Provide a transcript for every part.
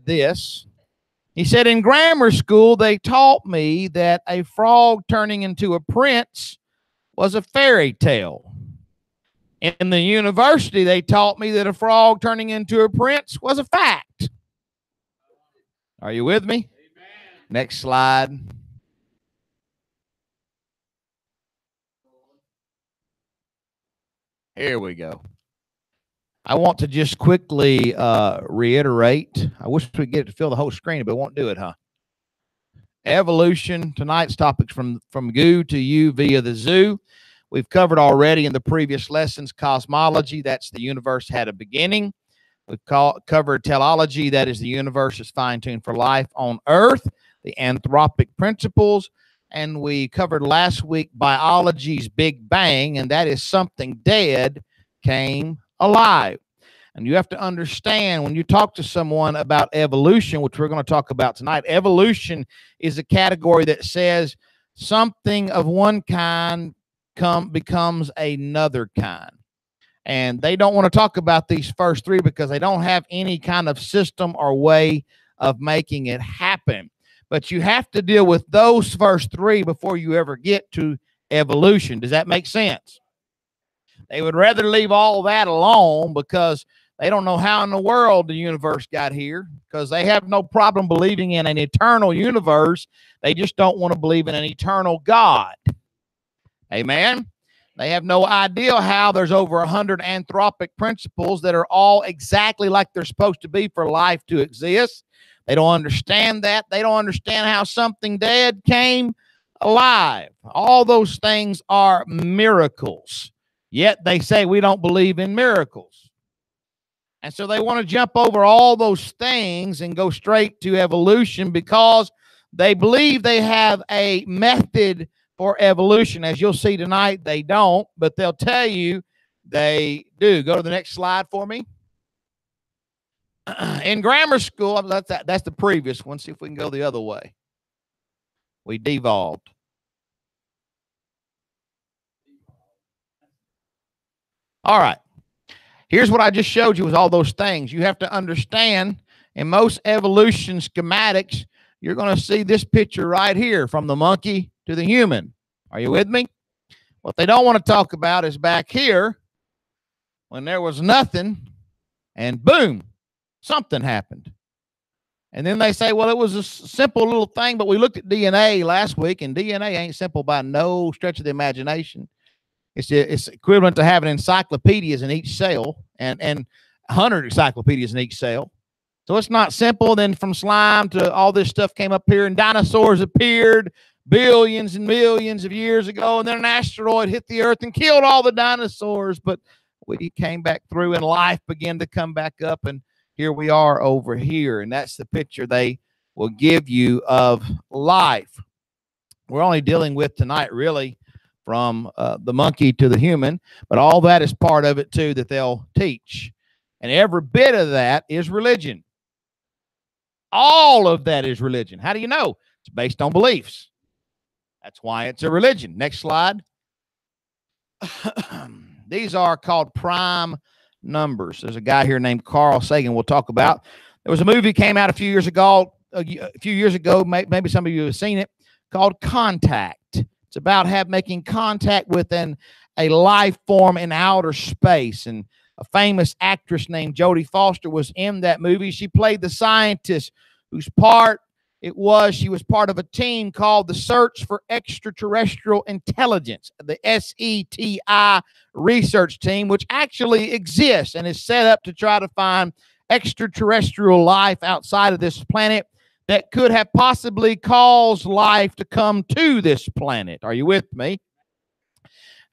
this. He said, in grammar school, they taught me that a frog turning into a prince was a fairy tale. In the university, they taught me that a frog turning into a prince was a fact. Are you with me? Amen. Next slide. Here we go. I want to just quickly reiterate. I wish we could get it to fill the whole screen, but it won't do it, huh? Evolution. Tonight's topics from goo to you via the zoo. We've covered already in the previous lessons cosmology. That's the universe had a beginning. We've covered teleology. That is the universe is fine-tuned for life on Earth. The anthropic principles. And we covered last week biology's Big Bang, and that is something dead came alive. And you have to understand when you talk to someone about evolution, which we're going to talk about tonight, evolution is a category that says something of one kind becomes another kind. And they don't want to talk about these first three because they don't have any kind of system or way of making it happen. But you have to deal with those first three before you ever get to evolution. Does that make sense? They would rather leave all that alone because they don't know how in the world the universe got here, because they have no problem believing in an eternal universe. They just don't want to believe in an eternal God. Amen? They have no idea how there's over 100 anthropic principles that are all exactly like they're supposed to be for life to exist. They don't understand that. They don't understand how something dead came alive. All those things are miracles. Yet they say we don't believe in miracles. And so they want to jump over all those things and go straight to evolution because they believe they have a method for evolution. As you'll see tonight, they don't, but they'll tell you they do. Go to the next slide for me. In grammar school, that's the previous one. See if we can go the other way. We devolved. All right. Here's what I just showed you with all those things. You have to understand in most evolution schematics, you're going to see this picture right here from the monkey to the human. Are you with me? What they don't want to talk about is back here when there was nothing and boom, something happened. And then they say, well, it was a simple little thing, but we looked at DNA last week, and DNA ain't simple by no stretch of the imagination. It's equivalent to having encyclopedias in each cell and 100 encyclopedias in each cell. So it's not simple. Then from slime to all this stuff came up here, and dinosaurs appeared billions and millions of years ago, and then an asteroid hit the earth and killed all the dinosaurs. But we came back through, and life began to come back up, and here we are over here. And that's the picture they will give you of life. We're only dealing with tonight, really, from the monkey to the human, but all that is part of it too that they'll teach. And every bit of that is religion. All of that is religion. How do you know? It's based on beliefs. That's why it's a religion. Next slide. These are called prime numbers. There's a guy here named Carl Sagan we'll talk about. There was a movie came out a few years ago, maybe some of you have seen it, called Contact. It's about making contact with a life form in outer space. And a famous actress named Jodie Foster was in that movie. She played the scientist whose she was part of a team called the Search for Extraterrestrial Intelligence, the SETI research team, which actually exists and is set up to try to find extraterrestrial life outside of this planet that could have possibly caused life to come to this planet. Are you with me?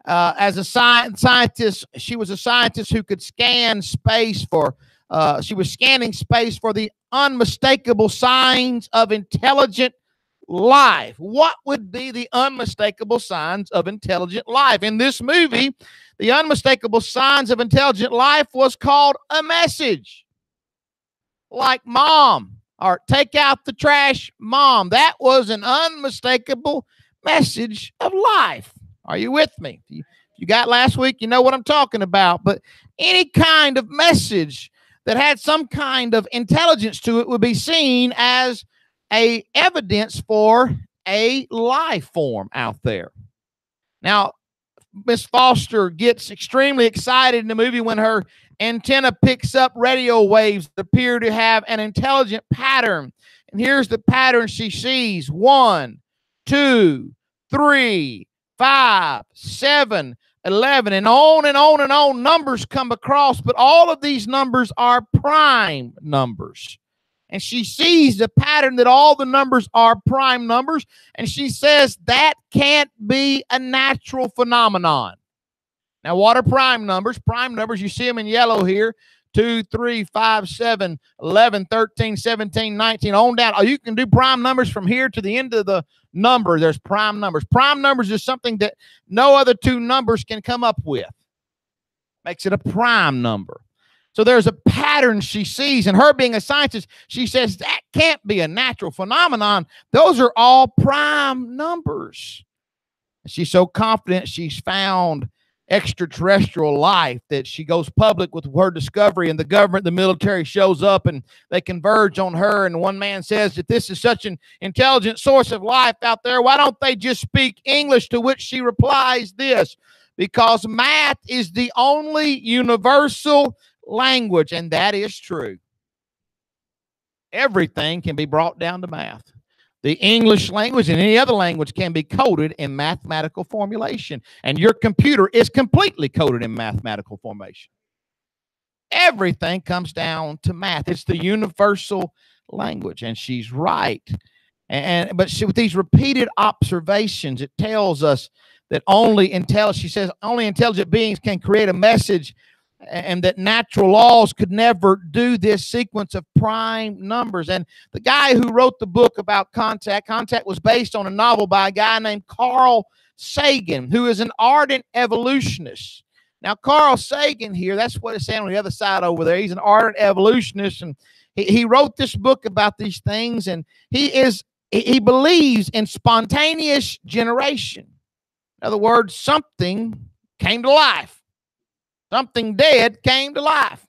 As a scientist, she was a scientist who could scan space she was scanning space for the unmistakable signs of intelligent life. What would be the unmistakable signs of intelligent life? In this movie, the unmistakable signs of intelligent life was called a message. Like mom, or take out the trash, mom. That was an unmistakable message of life. Are you with me? If you got last week, you know what I'm talking about. But any kind of message that had some kind of intelligence to it would be seen as a evidence for a life form out there. Now, Miss Foster gets extremely excited in the movie when her antenna picks up radio waves that appear to have an intelligent pattern. And here's the pattern she sees: 1, 2, 3, 5, 7, 11, and on and on and on. Numbers come across, but all of these numbers are prime numbers. And she sees the pattern that all the numbers are prime numbers, and she says that can't be a natural phenomenon. Now, what are prime numbers? Prime numbers, you see them in yellow here: 2, 3, 5, 7, 11, 13, 17, 19, on down. Oh, you can do prime numbers from here to the end of the number. There's prime numbers. Prime numbers is something that no other two numbers can come up with. Makes it a prime number. So there's a pattern she sees, and her being a scientist, she says that can't be a natural phenomenon. Those are all prime numbers. She's so confident she's found extraterrestrial life that she goes public with her discovery, and the government, the military shows up, and they converge on her. And one man says that this is such an intelligent source of life out there, why don't they just speak English? To which she replies this: because math is the only universal language. And that is true. Everything can be brought down to math. The English language and any other language can be coded in mathematical formulation, and your computer is completely coded in mathematical formation. Everything comes down to math. It's the universal language, and she's right. But with these repeated observations, it tells us that she says only intelligent beings can create a message, and that natural laws could never do this sequence of prime numbers. And the guy who wrote the book about Contact was based on a novel by a guy named Carl Sagan, who is an ardent evolutionist. Now, Carl Sagan here, that's what it's saying on the other side over there. He's an ardent evolutionist, and he wrote this book about these things, and he believes in spontaneous generation. In other words, something came to life. Something dead came to life.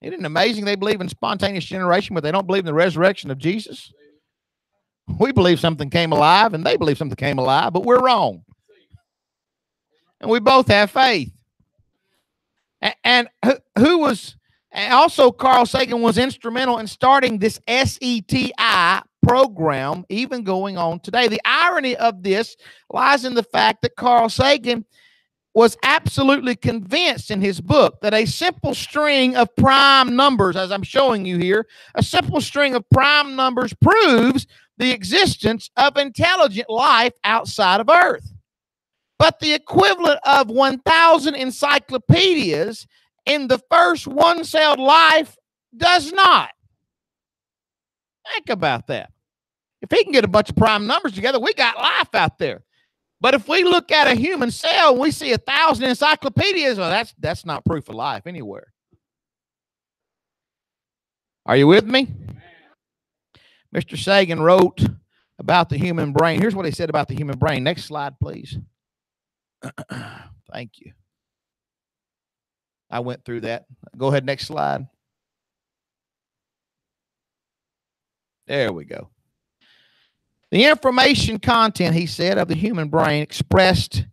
Isn't it amazing they believe in spontaneous generation, but they don't believe in the resurrection of Jesus? We believe something came alive, and they believe something came alive, but we're wrong. And we both have faith. And also Carl Sagan was instrumental in starting this SETI program, even going on today. The irony of this lies in the fact that Carl Sagan was absolutely convinced in his book that a simple string of prime numbers, as I'm showing you here, a simple string of prime numbers proves the existence of intelligent life outside of Earth. But the equivalent of 1,000 encyclopedias in the first one-celled life does not. Think about that. If he can get a bunch of prime numbers together, we got life out there. But if we look at a human cell and we see 1,000 encyclopedias, well, that's not proof of life anywhere. Are you with me? Mr. Sagan wrote about the human brain. Here's what he said about the human brain. Next slide, please. Thank you. I went through that. Go ahead, next slide. There we go. The information content, he said, of the human brain expressed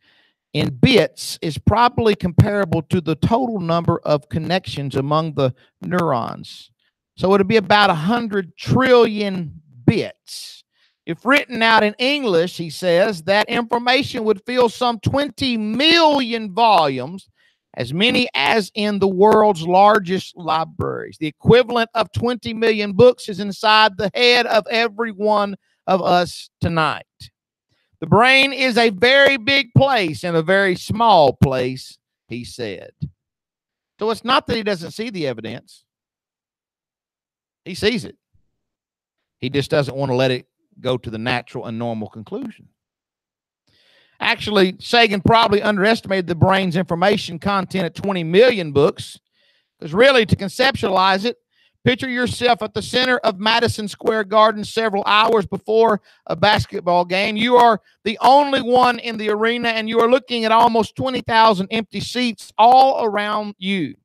in bits is probably comparable to the total number of connections among the neurons. So it would be about 100 trillion bits. If written out in English, he says, that information would fill some 20 million volumes, as many as in the world's largest libraries. The equivalent of 20 million books is inside the head of every one of us tonight. The brain is a very big place and a very small place, he said. So it's not that he doesn't see the evidence. He sees it. He just doesn't want to let it go to the natural and normal conclusion. Actually, Sagan probably underestimated the brain's information content at 20 million books, because really, to conceptualize it, picture yourself at the center of Madison Square Garden several hours before a basketball game. You are the only one in the arena, and you are looking at almost 20,000 empty seats all around you.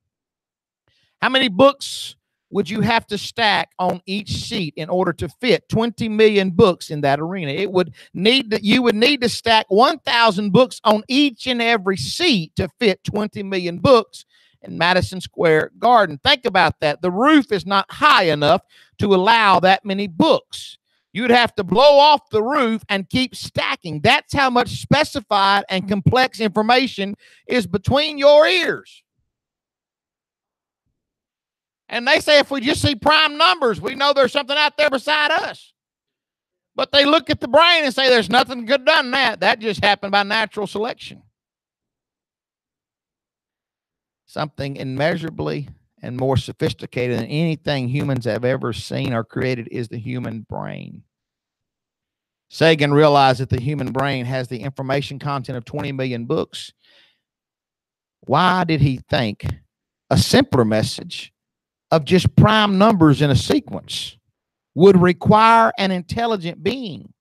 How many books would you have to stack on each seat in order to fit 20 million books in that arena? You would need to stack 1,000 books on each and every seat to fit 20 million books in Madison Square Garden. Think about that. The roof is not high enough to allow that many books. You'd have to blow off the roof and keep stacking. That's how much specified and complex information is between your ears. And they say if we just see prime numbers, we know there's something out there beside us. But they look at the brain and say there's nothing good done in that. That just happened by natural selection. Something immeasurably and more sophisticated than anything humans have ever seen or created is the human brain. Sagan realized that the human brain has the information content of 20 million books. Why did he think a simpler message of just prime numbers in a sequence would require an intelligent being,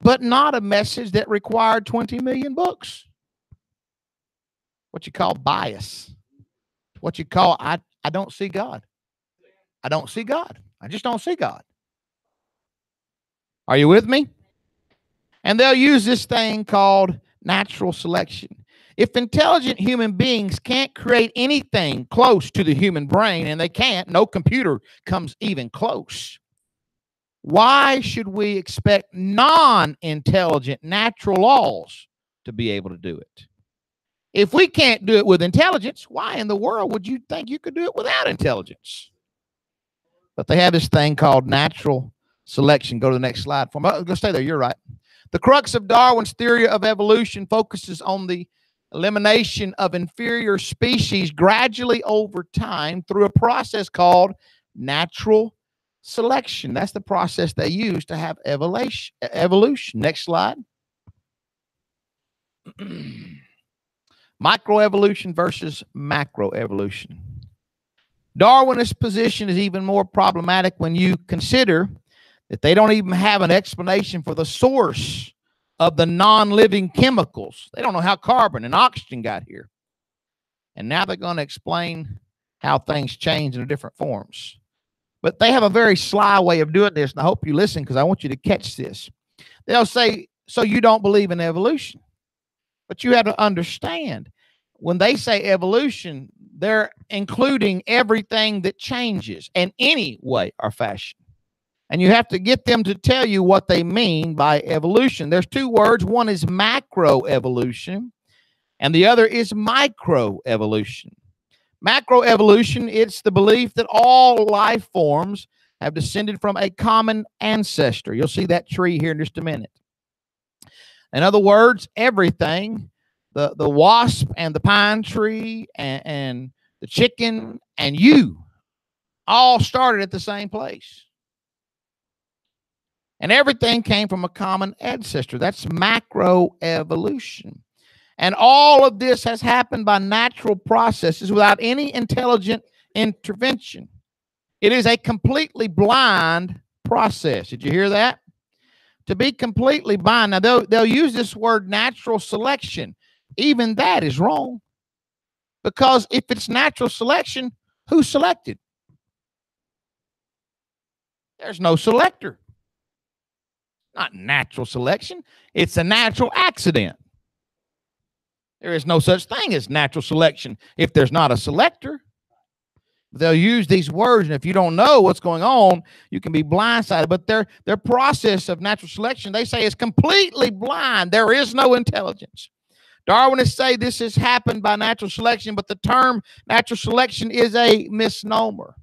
but not a message that required 20 million books? What you call bias. What you call, I don't see God. I don't see God. I just don't see God. Are you with me? And they'll use this thing called natural selection. If intelligent human beings can't create anything close to the human brain, and they can't, no computer comes even close, why should we expect non-intelligent natural laws to be able to do it? If we can't do it with intelligence, why in the world would you think you could do it without intelligence? But they have this thing called natural selection. Go to the next slide for me. Go stay there. You're right. The crux of Darwin's theory of evolution focuses on the elimination of inferior species gradually over time through a process called natural selection. That's the process they use to have evolution. Next slide. Microevolution versus macroevolution. Darwin's position is even more problematic when you consider that they don't even have an explanation for the source of the non-living chemicals. They don't know how carbon and oxygen got here. And now they're going to explain how things change in different forms. But they have a very sly way of doing this, and I hope you listen because I want you to catch this. They'll say, so you don't believe in evolution. But you have to understand, when they say evolution, they're including everything that changes in any way or fashion. And you have to get them to tell you what they mean by evolution. There's two words. One is macroevolution, and the other is microevolution. Macroevolution, it's the belief that all life forms have descended from a common ancestor. You'll see that tree here in just a minute. In other words, everything, the wasp and the pine tree and the chicken and you all started at the same place. And everything came from a common ancestor. That's macroevolution. And all of this has happened by natural processes without any intelligent intervention. It is a completely blind process. Did you hear that? To be completely blind. Now, they'll use this word natural selection. Even that is wrong. Because if it's natural selection, who selected? There's no selector. Not natural selection. It's a natural accident. There is no such thing as natural selection if there's not a selector. They'll use these words, and if you don't know what's going on, you can be blindsided. But their process of natural selection, they say, is completely blind. There is no intelligence. Darwinists say this has happened by natural selection, but the term natural selection is a misnomer.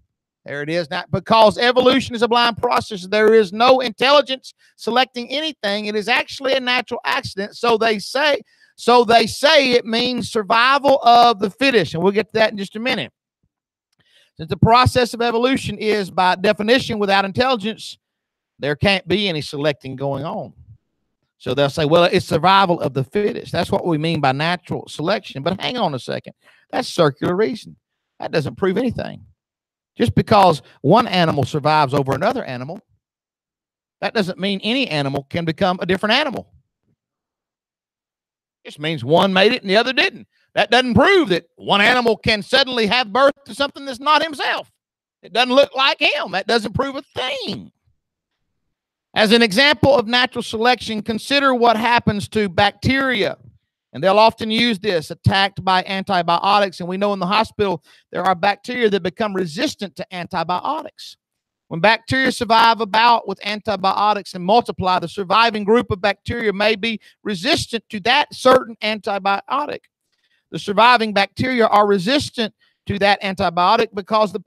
There it is. Not because evolution is a blind process. There is no intelligence selecting anything. It is actually a natural accident. So they say it means survival of the fittest, and we'll get to that in just a minute. Since the process of evolution is, by definition, without intelligence, there can't be any selecting going on. So they'll say, well, it's survival of the fittest. That's what we mean by natural selection. But hang on a second. That's circular reasoning. That doesn't prove anything. Just because one animal survives over another animal, that doesn't mean any animal can become a different animal. It just means one made it and the other didn't. That doesn't prove that one animal can suddenly have birth to something that's not himself. It doesn't look like him. That doesn't prove a thing. As an example of natural selection, consider what happens to bacteria. And they'll often use this, attacked by antibiotics. And we know in the hospital, there are bacteria that become resistant to antibiotics. When bacteria survive a bout with antibiotics and multiply, the surviving group of bacteria may be resistant to that certain antibiotic. The surviving bacteria are resistant to that antibiotic because the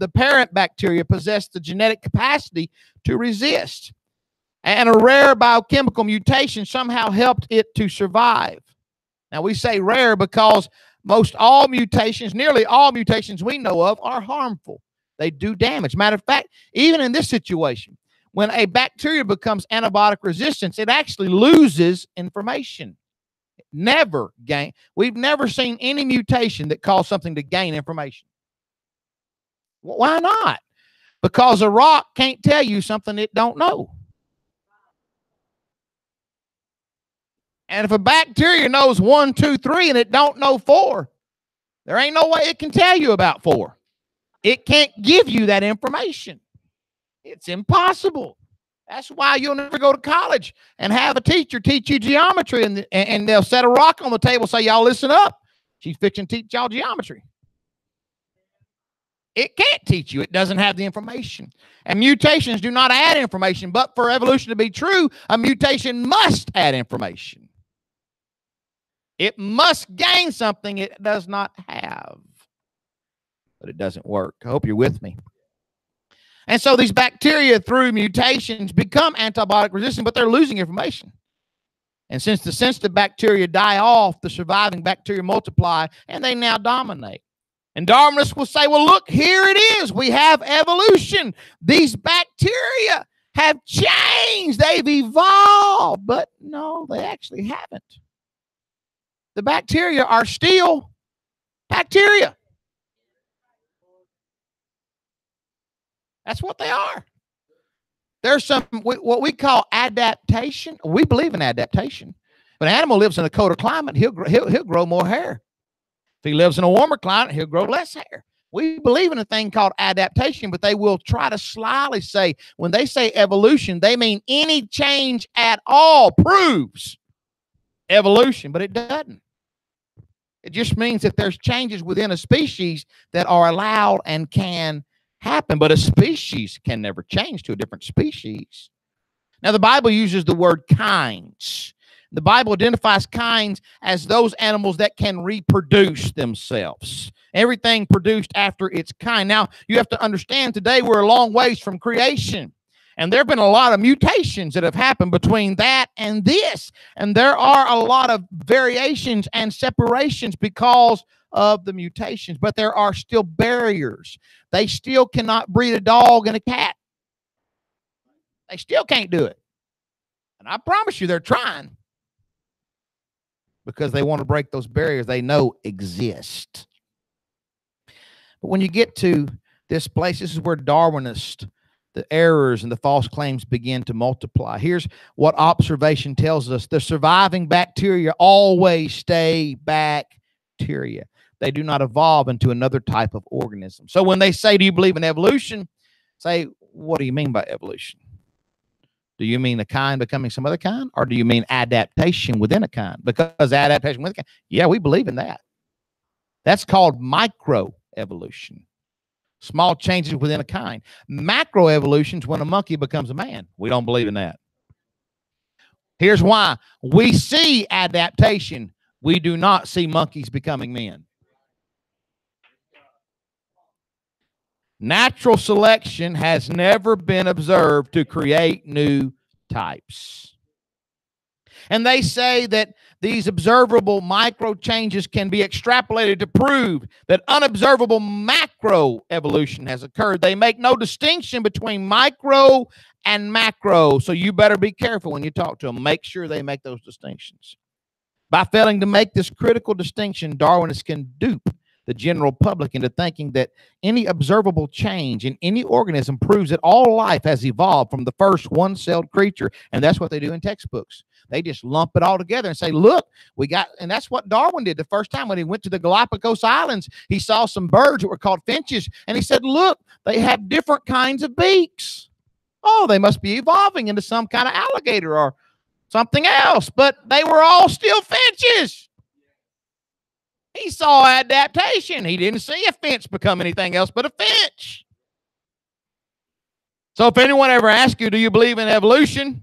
parent bacteria possess the genetic capacity to resist. And a rare biochemical mutation somehow helped it to survive. Now, we say rare because nearly all mutations we know of are harmful. They do damage. Matter of fact, even in this situation, when a bacteria becomes antibiotic resistant, it actually loses information. We've never seen any mutation that caused something to gain information. Well, why not? Because a rock can't tell you something it don't know. And if a bacteria knows 1, 2, 3, and it don't know 4, there ain't no way it can tell you about 4. It can't give you that information. It's impossible. That's why you'll never go to college and have a teacher teach you geometry, and they'll set a rock on the table, say, y'all listen up. She's fixing to teach y'all geometry. It can't teach you. It doesn't have the information. And mutations do not add information, but for evolution to be true, a mutation must add information. It must gain something it does not have. But it doesn't work. I hope you're with me. And so these bacteria, through mutations, become antibiotic resistant, but they're losing information. And since the sensitive bacteria die off, the surviving bacteria multiply, and they now dominate. And Darwinists will say, well, look, here it is. We have evolution. These bacteria have changed. They've evolved. But no, they actually haven't. The bacteria are still bacteria. That's what they are. There's what we call adaptation. We believe in adaptation. When an animal lives in a colder climate, he'll grow more hair. If he lives in a warmer climate, he'll grow less hair. We believe in a thing called adaptation, but they will try to slyly say, when they say evolution, they mean any change at all proves evolution, but it doesn't. It just means that there's changes within a species that are allowed and can happen, but a species can never change to a different species. Now, the Bible uses the word kinds. The Bible identifies kinds as those animals that can reproduce themselves. Everything produced after its kind. Now, you have to understand today we're a long ways from creation. And there have been a lot of mutations that have happened between that and this. And there are a lot of variations and separations because of the mutations. But there are still barriers. They still cannot breed a dog and a cat. They still can't do it. And I promise you they're trying. Because they want to break those barriers they know exist. But when you get to this place, this is where Darwinists, the errors and the false claims begin to multiply. Here's what observation tells us. The surviving bacteria always stay bacteria. They do not evolve into another type of organism. So when they say, do you believe in evolution? Say, what do you mean by evolution? Do you mean a kind becoming some other kind? Or do you mean adaptation within a kind? Because adaptation within a kind, yeah, we believe in that. That's called microevolution. Small changes within a kind. Macroevolution is when a monkey becomes a man. We don't believe in that. Here's why. We see adaptation. We do not see monkeys becoming men. Natural selection has never been observed to create new types. And they say that these observable micro changes can be extrapolated to prove that unobservable macro evolution has occurred. They make no distinction between micro and macro. So you better be careful when you talk to them. Make sure they make those distinctions. By failing to make this critical distinction, Darwinists can dupe the general public into thinking that any observable change in any organism proves that all life has evolved from the first one-celled creature. And that's what they do in textbooks. They just lump it all together and say, look, we got, and that's what Darwin did the first time when he went to the Galapagos Islands. He saw some birds that were called finches, and he said, look, they have different kinds of beaks. Oh, they must be evolving into some kind of alligator or something else, but they were all still finches. He saw adaptation. He didn't see a finch become anything else but a finch. So if anyone ever asks you, do you believe in evolution?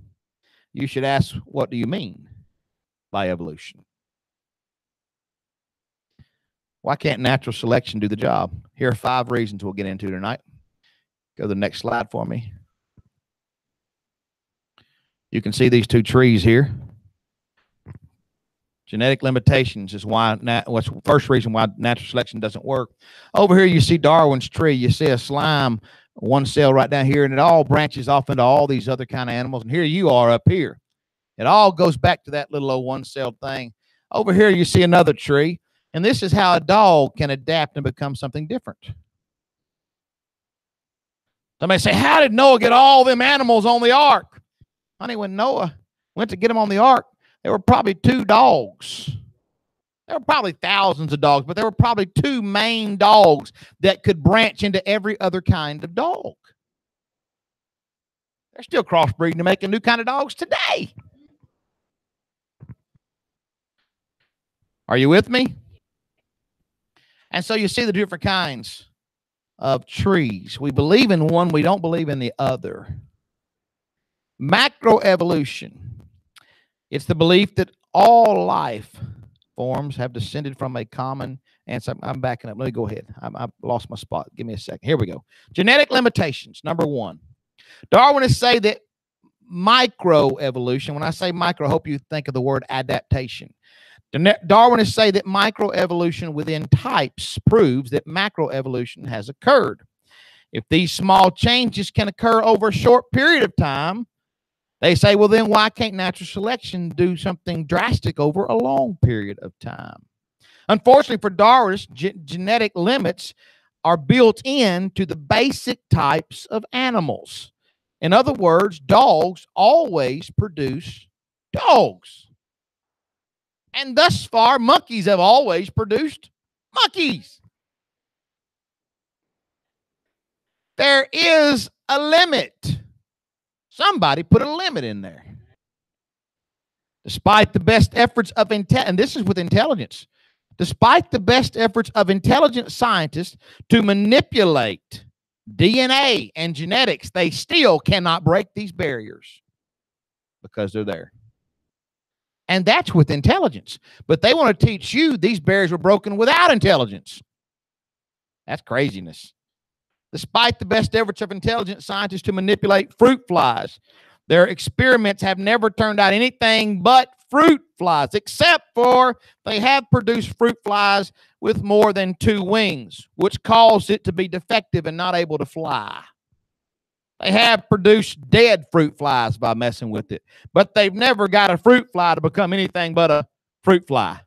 You should ask, what do you mean by evolution? Why can't natural selection do the job? Here are 5 reasons we'll get into tonight. Go to the next slide for me. You can see these 2 trees here. Genetic limitations is why. What's the first reason why natural selection doesn't work? Over here, you see Darwin's tree. You see a slime, one cell right down here, and it all branches off into all these other kind of animals. And here you are up here. It all goes back to that little old one-celled thing. Over here, you see another tree, and this is how a dog can adapt and become something different. Somebody say, how did Noah get all them animals on the ark? Honey, when Noah went to get them on the ark, there were probably 2 dogs. There were probably thousands of dogs, but there were probably 2 main dogs that could branch into every other kind of dog. They're still crossbreeding to make a new kind of dogs today. Are you with me? And so you see the different kinds of trees. We believe in one, we don't believe in the other. Macroevolution. It's the belief that all life forms have descended from a common ancestor. I'm backing up. Let me go ahead. I lost my spot. Give me a second. Here we go. Genetic limitations. Number 1. Darwinists say that microevolution, when I say micro, I hope you think of the word adaptation. Darwinists say that microevolution within types proves that macroevolution has occurred. If these small changes can occur over a short period of time, they say, well, then why can't natural selection do something drastic over a long period of time? Unfortunately for Darwinists, genetic limits are built into the basic types of animals. In other words, dogs always produce dogs. And thus far, monkeys have always produced monkeys. There is a limit. Somebody put a limit in there. Despite the best efforts of and this is with intelligence. Despite the best efforts of intelligent scientists to manipulate DNA and genetics, they still cannot break these barriers because they're there. And that's with intelligence. But they want to teach you these barriers were broken without intelligence. That's craziness. Despite the best efforts of intelligent scientists to manipulate fruit flies, their experiments have never turned out anything but fruit flies, except for they have produced fruit flies with more than 2 wings, which caused it to be defective and not able to fly. They have produced dead fruit flies by messing with it, but they've never got a fruit fly to become anything but a fruit fly.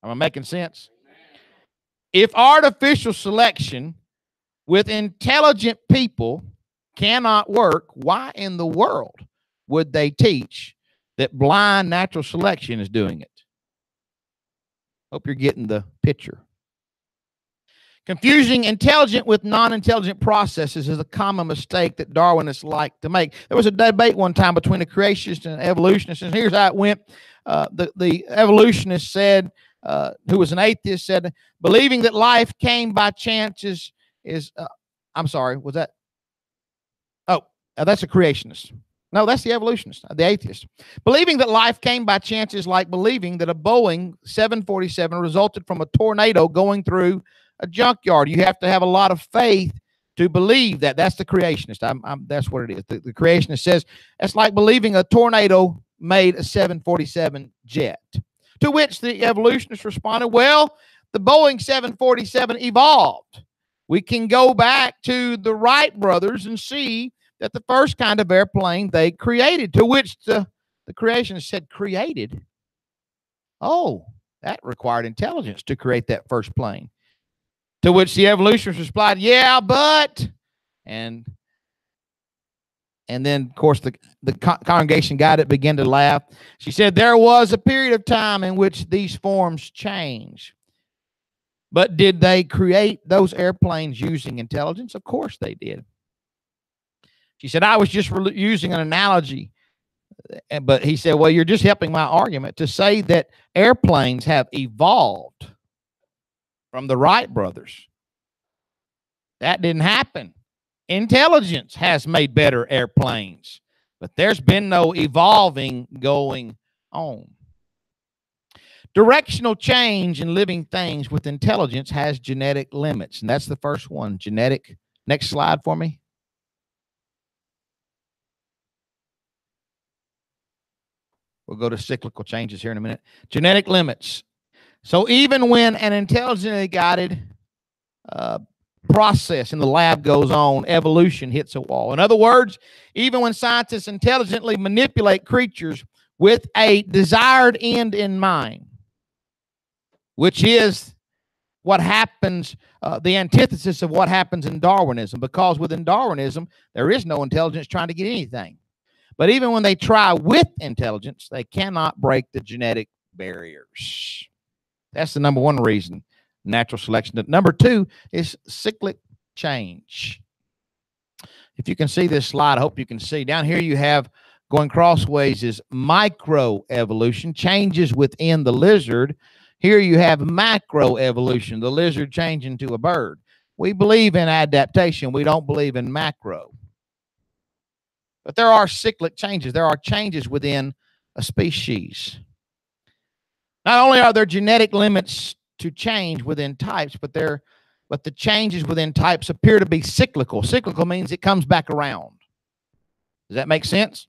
Am I making sense? If artificial selection with intelligent people cannot work, why in the world would they teach that blind natural selection is doing it? Hope you're getting the picture. Confusing intelligent with non-intelligent processes is a common mistake that Darwinists like to make. There was a debate one time between a creationist and an evolutionist, and here's how it went. The evolutionist said, who was an atheist, said, believing that life came by chance I'm sorry, was that? Oh, that's a creationist. No, that's the evolutionist, the atheist. Believing that life came by chance is like believing that a Boeing 747 resulted from a tornado going through a junkyard. You have to have a lot of faith to believe that. That's the creationist. That's what it is. The creationist says it's like believing a tornado made a 747 jet. To which the evolutionist responded, well, the Boeing 747 evolved. We can go back to the Wright brothers and see that the first kind of airplane they created. To which the creationist said, created? Oh, That required intelligence to create that first plane. To which the evolutionists replied, yeah, but, and then, of course, the congregation got it, began to laugh. She said, there was a period of time in which these forms changed. But did they create those airplanes using intelligence? Of course they did. She said, I was just using an analogy. But he said, well, you're just helping my argument to say that airplanes have evolved from the Wright brothers. That didn't happen. Intelligence has made better airplanes, but there's been no evolving going on. Directional change in living things with intelligence has genetic limits, and that's the first one, genetic. Next slide for me. We'll go to cyclical changes here in a minute. Genetic limits. So even when an intelligently guided process in the lab goes on, evolution hits a wall. In other words, even when scientists intelligently manipulate creatures with a desired end in mind, which is what happens, the antithesis of what happens in Darwinism, because within Darwinism, there is no intelligence trying to get anything. But even when they try with intelligence, they cannot break the genetic barriers. That's the number one reason, natural selection. Number two is cyclic change. If you can see this slide, I hope you can see. Down here you have, going crossways, is microevolution, changes within the lizard. Here you have macroevolution, the lizard changing to a bird. We believe in adaptation. We don't believe in macro. But there are cyclic changes. There are changes within a species. Not only are there genetic limits to change within types, but the changes within types appear to be cyclical. Cyclical means it comes back around. Does that make sense?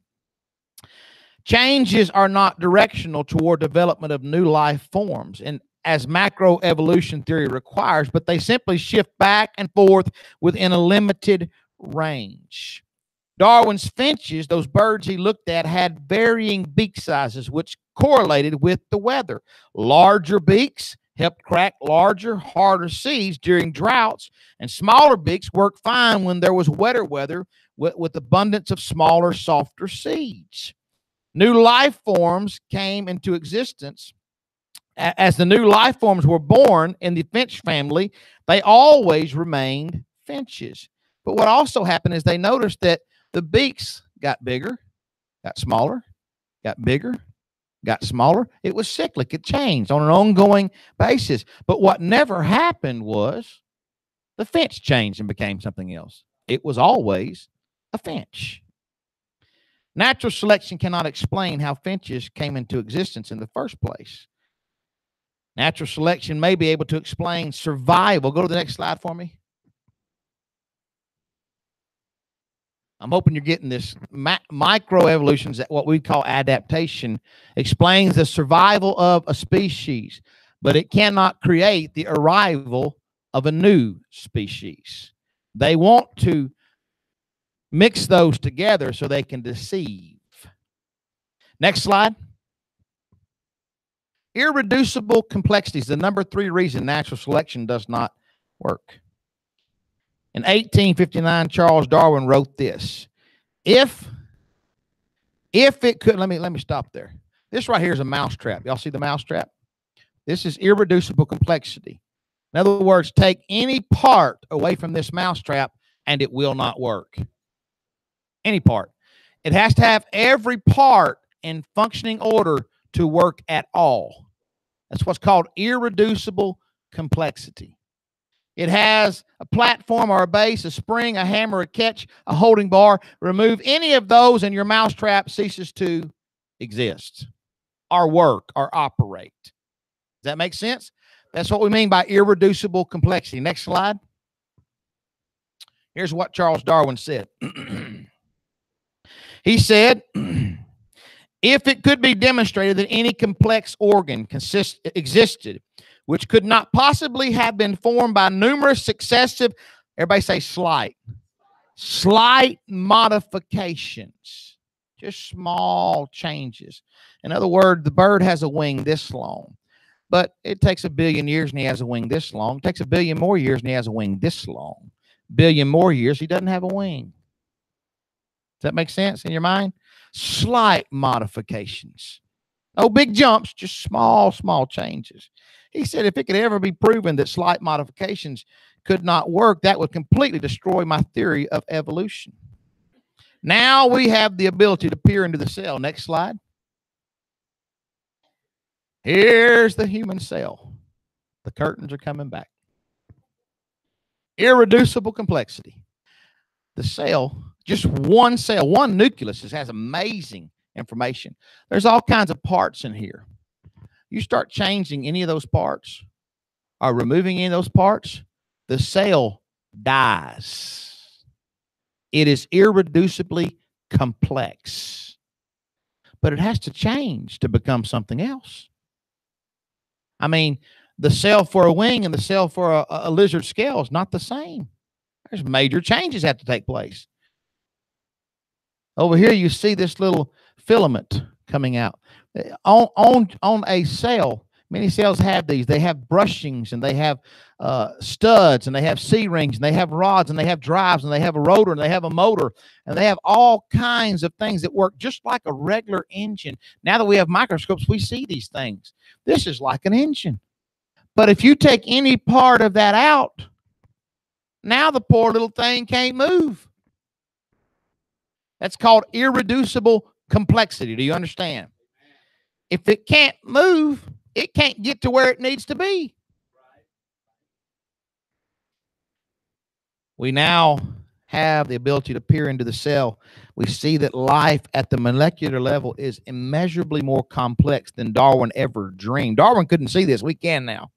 Changes are not directional toward development of new life forms, and as macroevolution theory requires, but they simply shift back and forth within a limited range. Darwin's finches, those birds he looked at, had varying beak sizes, which correlated with the weather. Larger beaks helped crack larger, harder seeds during droughts, and smaller beaks worked fine when there was wetter weather with abundance of smaller, softer seeds. New life forms came into existence. As the new life forms were born in the finch family, they always remained finches. But what also happened is they noticed that the beaks got bigger, got smaller, got bigger, got smaller. It was cyclic. It changed on an ongoing basis. But what never happened was the finch changed and became something else. It was always a finch. Natural selection cannot explain how finches came into existence in the first place. Natural selection may be able to explain survival. Go to the next slide for me. I'm hoping you're getting this. Microevolution, what we call adaptation, explains the survival of a species, but it cannot create the arrival of a new species. They want to mix those together so they can deceive. Next slide. Irreducible complexities, the number 3 reason natural selection does not work. In 1859, Charles Darwin wrote this. If it could, let me stop there. This right here is a mousetrap. Y'all see the mousetrap? This is irreducible complexity. In other words, take any part away from this mousetrap and it will not work. Any part. It has to have every part in functioning order to work at all. That's what's called irreducible complexity. It has a platform or a base, a spring, a hammer, a catch, a holding bar. Remove any of those and your mousetrap ceases to exist or work or operate. Does that make sense? That's what we mean by irreducible complexity. Next slide. Here's what Charles Darwin said. He said, if it could be demonstrated that any complex organ existed, which could not possibly have been formed by numerous successive, everybody say slight modifications, just small changes. In other words, the bird has a wing this long, But it takes 1 billion years and he has a wing this long. It takes 1 billion more years and he has a wing this long. 1 billion more years, he doesn't have a wing. Does that make sense in your mind? Slight modifications. No big jumps, just small, small changes. He said if it could ever be proven that slight modifications could not work, that would completely destroy my theory of evolution. Now we have the ability to peer into the cell. Next slide. Here's the human cell. The curtains are coming back. Irreducible complexity. The cell, just one cell, one nucleus, has amazing information. There's all kinds of parts in here. You start changing any of those parts or removing any of those parts, the cell dies. It is irreducibly complex. But it has to change to become something else. I mean, the cell for a wing and the cell for a lizard scale is not the same. There's major changes have to take place. Over here, you see this little filament coming out. On a cell, many cells have these. They have brushings, and they have studs, and they have C-rings, and they have rods, and they have drives, and they have a rotor, and they have a motor, and they have all kinds of things that work just like a regular engine. Now that we have microscopes, we see these things. This is like an engine. But if you take any part of that out, now the poor little thing can't move. That's called irreducible complexity. Do you understand? If it can't move, it can't get to where it needs to be. We now have the ability to peer into the cell. We see that life at the molecular level is immeasurably more complex than Darwin ever dreamed. Darwin couldn't see this. We can now.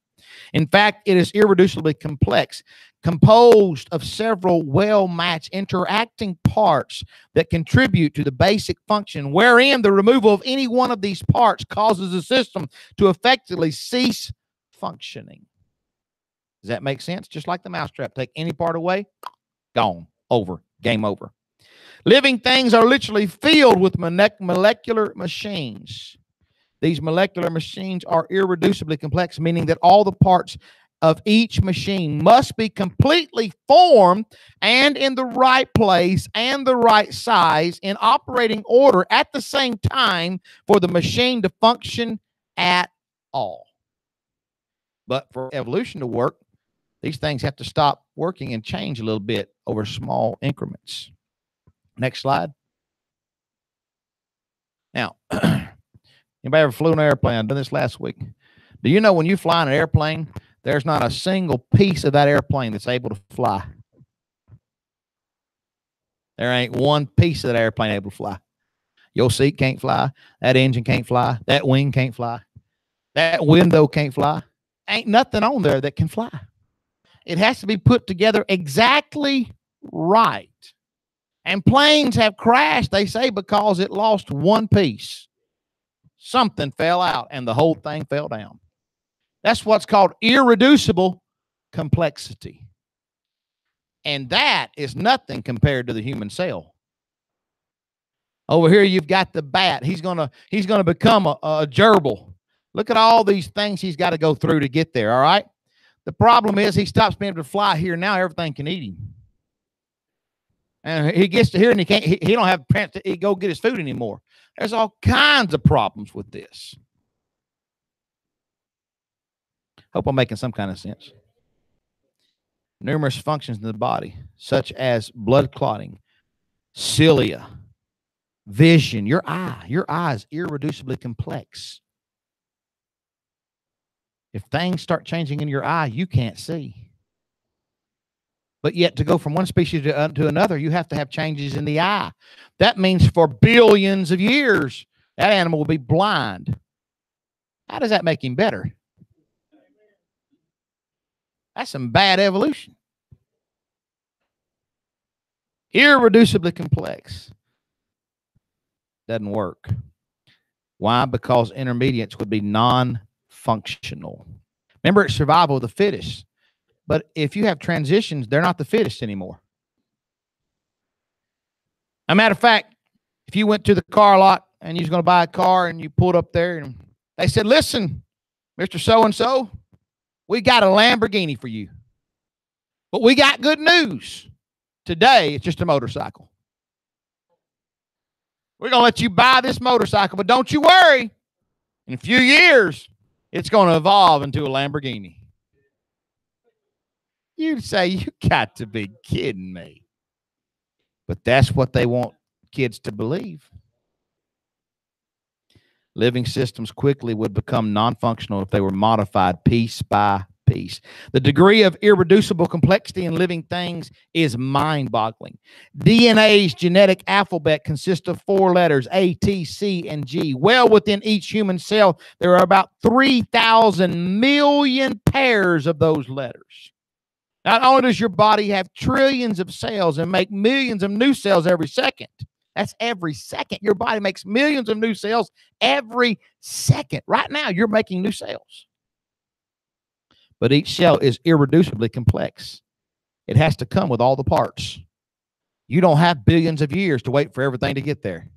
In fact, it is irreducibly complex, composed of several well-matched interacting parts that contribute to the basic function, wherein the removal of any one of these parts causes the system to effectively cease functioning. Does that make sense? Just like the mousetrap. Take any part away, gone, over, game over. Living things are literally filled with molecular machines. These molecular machines are irreducibly complex, meaning that all the parts of each machine must be completely formed and in the right place and the right size in operating order at the same time for the machine to function at all. But for evolution to work, these things have to stop working and change a little bit over small increments. Next slide. Now, anybody ever flew an airplane? I did this last week. Do you know when you fly in an airplane, there's not a single piece of that airplane that's able to fly? There ain't one piece of that airplane able to fly. Your seat can't fly. That engine can't fly. That wing can't fly. That window can't fly. Ain't nothing on there that can fly. It has to be put together exactly right. And planes have crashed, they say, because it lost one piece. Something fell out and the whole thing fell down. That's what's called irreducible complexity. And that is nothing compared to the human cell. Over here, you've got the bat. He's gonna become a gerbil. Look at all these things he's got to go through to get there, all right? The problem is he stops being able to fly here. Now everything can eat him. And he gets to here and he don't have a chance to go get his food anymore. There's all kinds of problems with this. Hope I'm making some kind of sense. Numerous functions in the body, such as blood clotting, cilia, vision, your eye is irreducibly complex. If things start changing in your eye, you can't see. But yet to go from one species to another, you have to have changes in the eye. That means for billions of years, that animal will be blind. How does that make him better? That's some bad evolution. Irreducibly complex. Doesn't work. Why? Because intermediates would be non-functional. Remember, it's survival of the fittest. But if you have transitions, they're not the fittest anymore. As a matter of fact, if you went to the car lot and you was going to buy a car and you pulled up there and they said, listen, Mr. So-and-so, we got a Lamborghini for you. But we got good news. Today, it's just a motorcycle. We're going to let you buy this motorcycle, but don't you worry. In a few years, it's going to evolve into a Lamborghini. You'd say, you got to be kidding me. But that's what they want kids to believe. Living systems quickly would become non-functional if they were modified piece by piece. The degree of irreducible complexity in living things is mind-boggling. DNA's genetic alphabet consists of 4 letters, A, T, C, and G. Well, within each human cell, there are about 3,000 million pairs of those letters. Not only does your body have trillions of cells and make millions of new cells every second, that's every second. Your body makes millions of new cells every second. Right now, you're making new cells. But each cell is irreducibly complex. It has to come with all the parts. You don't have billions of years to wait for everything to get there.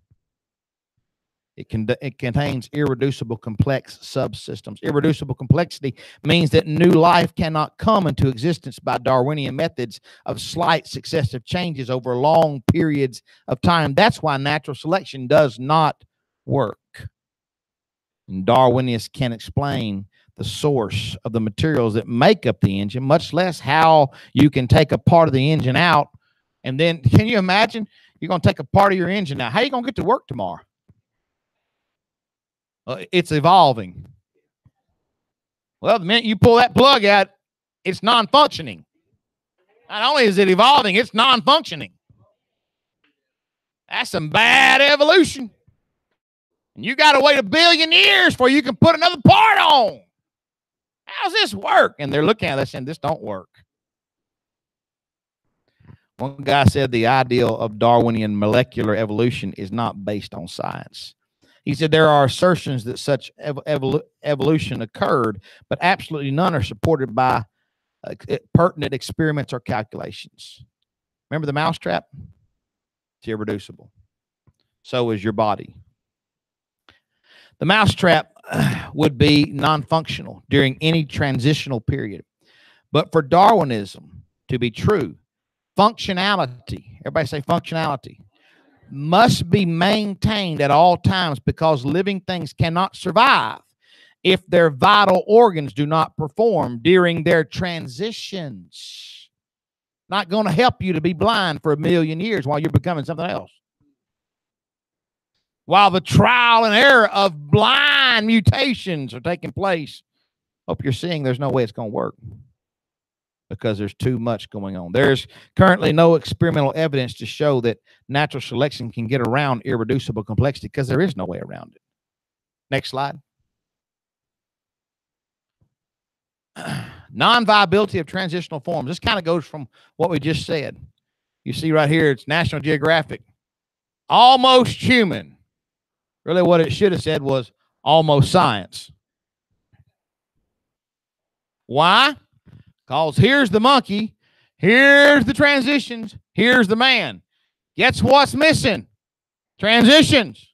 It contains irreducible complex subsystems. Irreducible complexity means that new life cannot come into existence by Darwinian methods of slight successive changes over long periods of time. That's why natural selection does not work. And Darwinians can't explain the source of the materials that make up the engine, much less how you can take a part of the engine out. And then, can you imagine? You're going to take a part of your engine out. How are you going to get to work tomorrow? It's evolving. Well, the minute you pull that plug out, it's non-functioning. Not only is it evolving, it's non-functioning. That's some bad evolution. And you got to wait 1 billion years before you can put another part on. How's this work? And they're looking at us saying, this don't work. One guy said the ideal of Darwinian molecular evolution is not based on science. He said there are assertions that such evolution occurred, but absolutely none are supported by pertinent experiments or calculations. Remember the mousetrap? It's irreducible. So is your body. The mousetrap would be non-functional during any transitional period. But for Darwinism to be true, functionality, everybody say functionality, must be maintained at all times, because living things cannot survive if their vital organs do not perform during their transitions. Not going to help you to be blind for 1 million years while you're becoming something else. While the trial and error of blind mutations are taking place, hope you're seeing there's no way it's going to work, because there's too much going on. There's currently no experimental evidence to show that natural selection can get around irreducible complexity, because there is no way around it. Next slide. Non-viability of transitional forms. This kind of goes from what we just said. You see right here, it's National Geographic. Almost human. Really what it should have said was almost science. Why? Because here's the monkey, here's the transitions, here's the man. Guess what's missing? Transitions.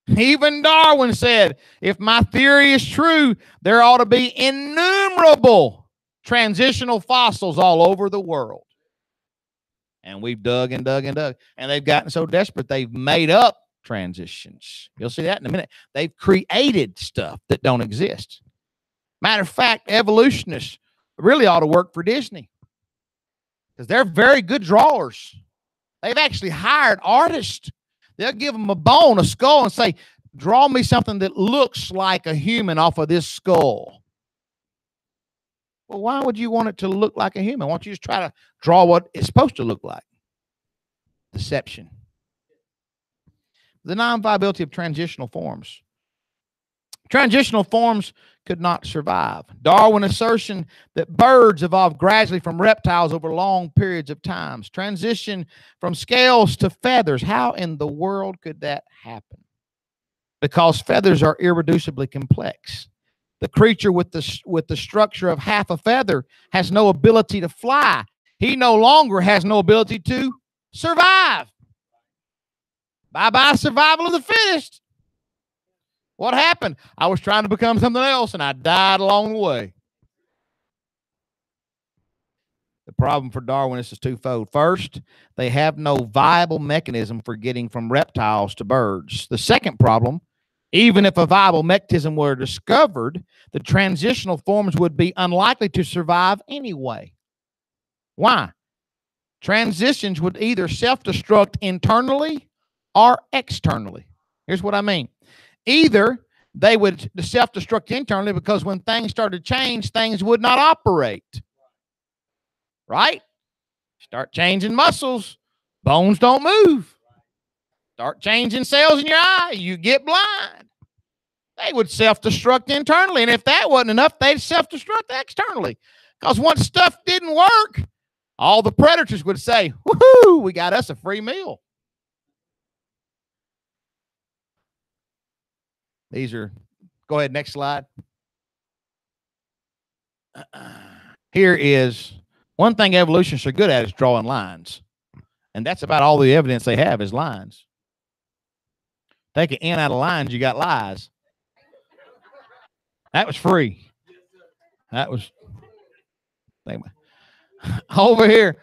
Even Darwin said, if my theory is true, there ought to be innumerable transitional fossils all over the world. And we've dug and dug and dug, and they've gotten so desperate they've made up transitions. You'll see that in a minute. They've created stuff that don't exist. Matter of fact, evolutionists really ought to work for Disney, because they're very good drawers. They've actually hired artists. They'll give them a bone, a skull, and say, draw me something that looks like a human off of this skull. Well, why would you want it to look like a human? Why don't you just try to draw what it's supposed to look like? Deception. The non-viability of transitional forms. Transitional forms could not survive. Darwin's assertion that birds evolved gradually from reptiles over long periods of time. Transition from scales to feathers. How in the world could that happen? Because feathers are irreducibly complex. The creature with the structure of half a feather has no ability to fly. He no longer has no ability to survive. Bye-bye survival of the fittest. What happened? I was trying to become something else, and I died along the way. The problem for Darwinists is twofold. First, they have no viable mechanism for getting from reptiles to birds. The second problem, even if a viable mechanism were discovered, the transitional forms would be unlikely to survive anyway. Why? Transitions would either self-destruct internally or externally. Here's what I mean. Either they would self-destruct internally because when things started to change, things would not operate. Right? Start changing muscles, bones don't move. Start changing cells in your eye, you get blind. They would self-destruct internally, and if that wasn't enough, they'd self-destruct externally. Because once stuff didn't work, all the predators would say, woohoo, we got us a free meal. These are, go ahead, next slide. Here is one thing evolutionists are good at is drawing lines. And that's about all the evidence they have is lines. Take an N out of lines, you got lies. That was free. That was, over here.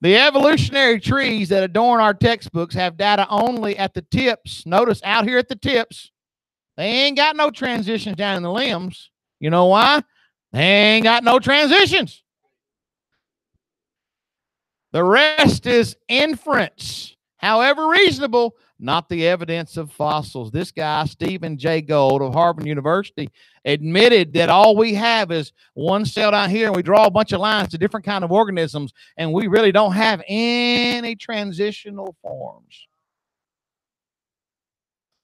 The evolutionary trees that adorn our textbooks have data only at the tips. Notice out here at the tips, they ain't got no transitions down in the limbs. You know why? They ain't got no transitions. The rest is inference, however reasonable, not the evidence of fossils. This guy, Stephen J. Gold of Harvard University, admitted that all we have is one cell down here, and we draw a bunch of lines to different kind of organisms, and we really don't have any transitional forms.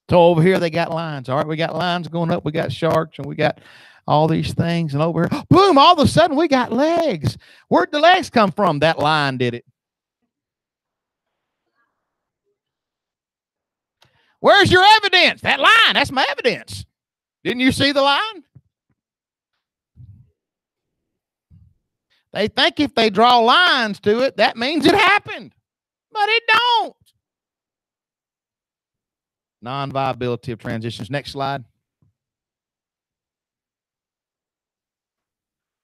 So over here, they got lines. All right, we got lines going up. We got sharks, and we got all these things. And over here, boom, all of a sudden, we got legs. Where'd the legs come from? That line did it. Where's your evidence? That line, that's my evidence. Didn't you see the line? They think if they draw lines to it, that means it happened. But it don't. Non-viability of transitions. Next slide.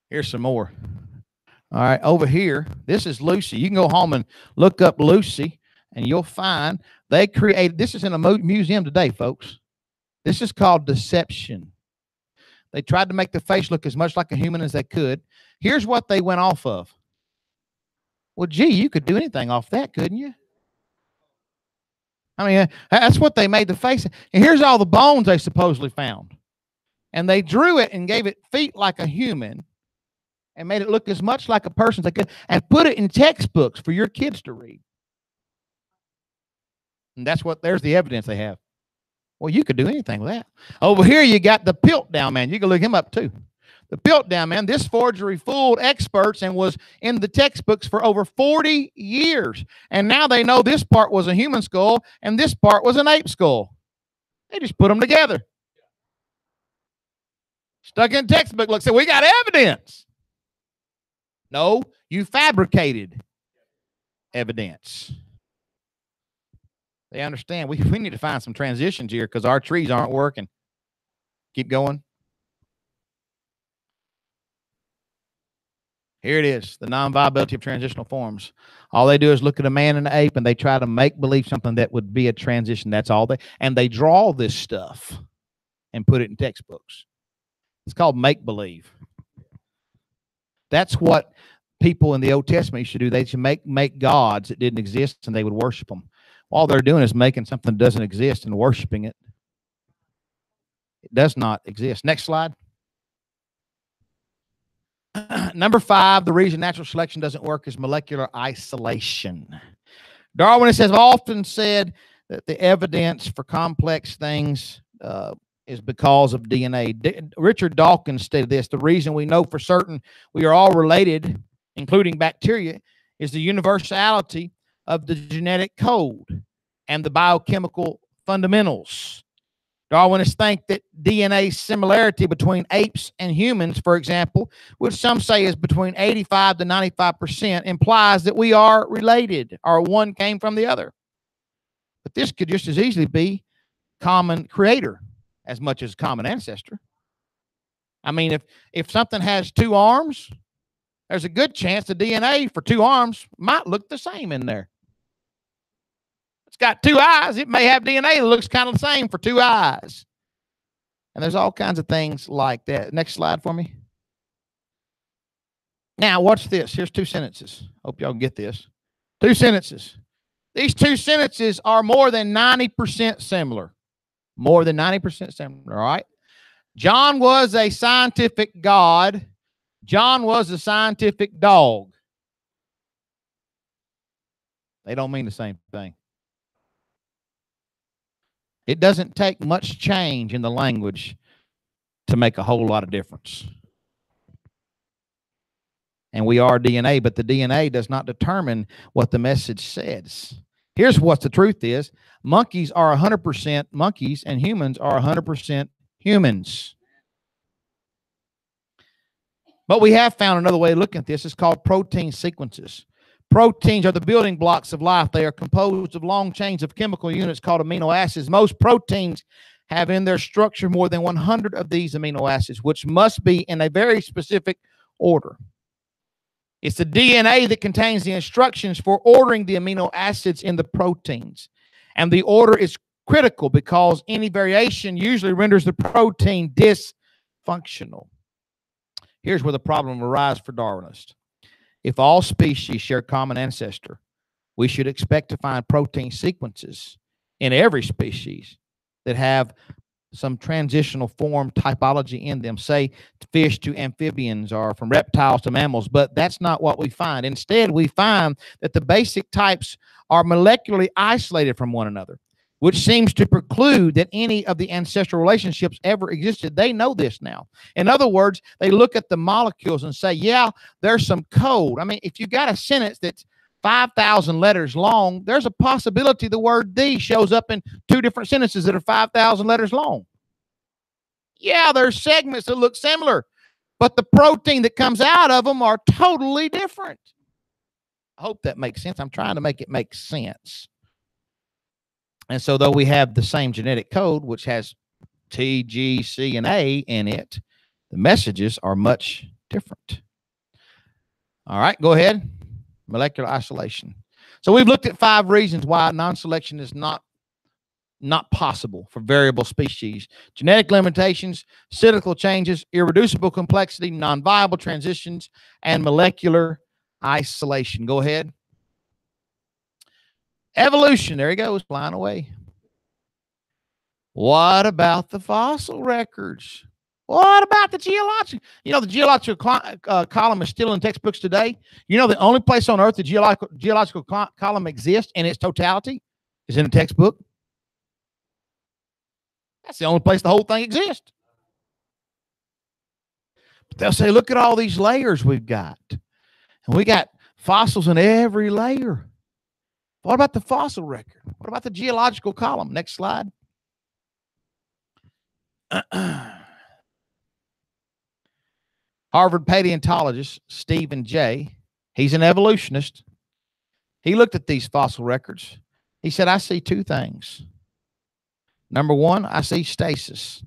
Here's some more. All right, over here, this is Lucy. You can go home and look up Lucy, and you'll find they created, this is in a museum today, folks. This is called deception. They tried to make the face look as much like a human as they could. Here's what they went off of. Well, gee, you could do anything off that, couldn't you? I mean, that's what they made the face. And here's all the bones they supposedly found. And they drew it and gave it feet like a human and made it look as much like a person as they could and put it in textbooks for your kids to read. And that's what, there's the evidence they have. Well, you could do anything with that. Over here, you got the Piltdown man. You can look him up too. The Piltdown man, this forgery fooled experts and was in the textbooks for over 40 years. And now they know this part was a human skull and this part was an ape skull. They just put them together. Stuck in textbook. Look, so we got evidence. No, you fabricated evidence. They understand. We need to find some transitions here because our trees aren't working. Keep going. Here it is, the non-viability of transitional forms. All they do is look at a man and an ape, and they try to make believe something that would be a transition. That's all they, and they draw this stuff and put it in textbooks. It's called make-believe. That's what people in the Old Testament used to do. They should make gods that didn't exist, and they would worship them. All they're doing is making something that doesn't exist and worshiping it. It does not exist. Next slide. Number 5, the reason natural selection doesn't work is molecular isolation. Darwinists have often said that the evidence for complex things is because of DNA. Richard Dawkins stated this: the reason we know for certain we are all related, including bacteria, is the universality of the genetic code and the biochemical fundamentals. Darwinists think that DNA similarity between apes and humans, for example, which some say is between 85 to 95%, implies that we are related or one came from the other. But this could just as easily be common creator. as much as common ancestor. I mean, if something has two arms, there's a good chance the DNA for two arms might look the same in there. It's got two eyes. It may have DNA that looks kind of the same for two eyes. And there's all kinds of things like that. Next slide for me. Now, watch this. Here's two sentences. Hope y'all get this. Two sentences. These two sentences are more than 90% similar. More than 90% similar, all right? John was a scientific god. John was a scientific dog. They don't mean the same thing. It doesn't take much change in the language to make a whole lot of difference. And we are DNA, but the DNA does not determine what the message says. Here's what the truth is. Monkeys are 100% monkeys, and humans are 100% humans. But we have found another way of looking at this. It's called protein sequences. Proteins are the building blocks of life. They are composed of long chains of chemical units called amino acids. Most proteins have in their structure more than 100 of these amino acids, which must be in a very specific order. It's the DNA that contains the instructions for ordering the amino acids in the proteins. And the order is critical because any variation usually renders the protein dysfunctional. Here's where the problem arises for Darwinists. If all species share common ancestor, we should expect to find protein sequences in every species that have some transitional form typology in them, say fish to amphibians or from reptiles to mammals, but that's not what we find. Instead, we find that the basic types are molecularly isolated from one another, which seems to preclude that any of the ancestral relationships ever existed. They know this now. In other words, they look at the molecules and say, yeah, there's some code. I mean, if you got a sentence that's 5,000 letters long, there's a possibility the word "the" shows up in two different sentences that are 5,000 letters long. Yeah, there's segments that look similar, but the protein that comes out of them are totally different. I hope that makes sense. I'm trying to make it make sense. And so though we have the same genetic code, which has T, G, C, and A in it, the messages are much different. All right, go ahead. Molecular isolation. So we've looked at 5 reasons why non-selection is not possible for variable species: genetic limitations, cyclical changes, irreducible complexity, non-viable transitions, and molecular isolation. Go ahead. Evolution. There he goes, flying away. What about the fossil records? What about the geological? You know, the geological column is still in textbooks today. You know, the only place on Earth the geological column exists in its totality is in a textbook. That's the only place the whole thing exists. But they'll say, look at all these layers we've got. And we got fossils in every layer. What about the fossil record? What about the geological column? Next slide. Harvard paleontologist Stephen Jay, he's an evolutionist. He looked at these fossil records. He said, I see 2 things. Number 1, I see stasis.